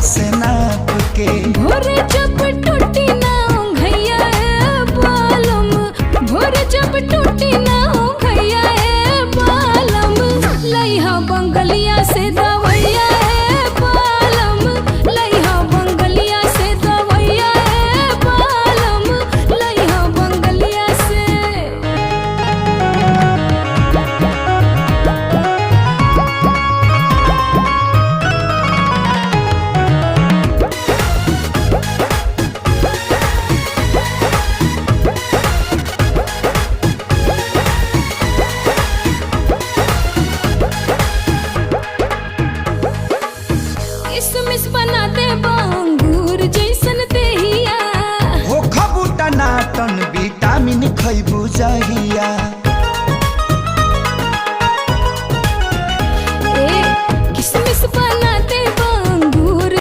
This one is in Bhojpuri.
से नाप के। भोरे जब टूटी ना घैया बालम, भोरे जब टूटी ना घैया बालम, लइहा बंगलिया से दवैया बालम, लइहा बंगलिया से दवैया बालम, लइहा बंगलिया से। किसमिस बना दे अंगूर जैसन देहिया, हो खबूटा नाटन विटामिन खैबू जहिया।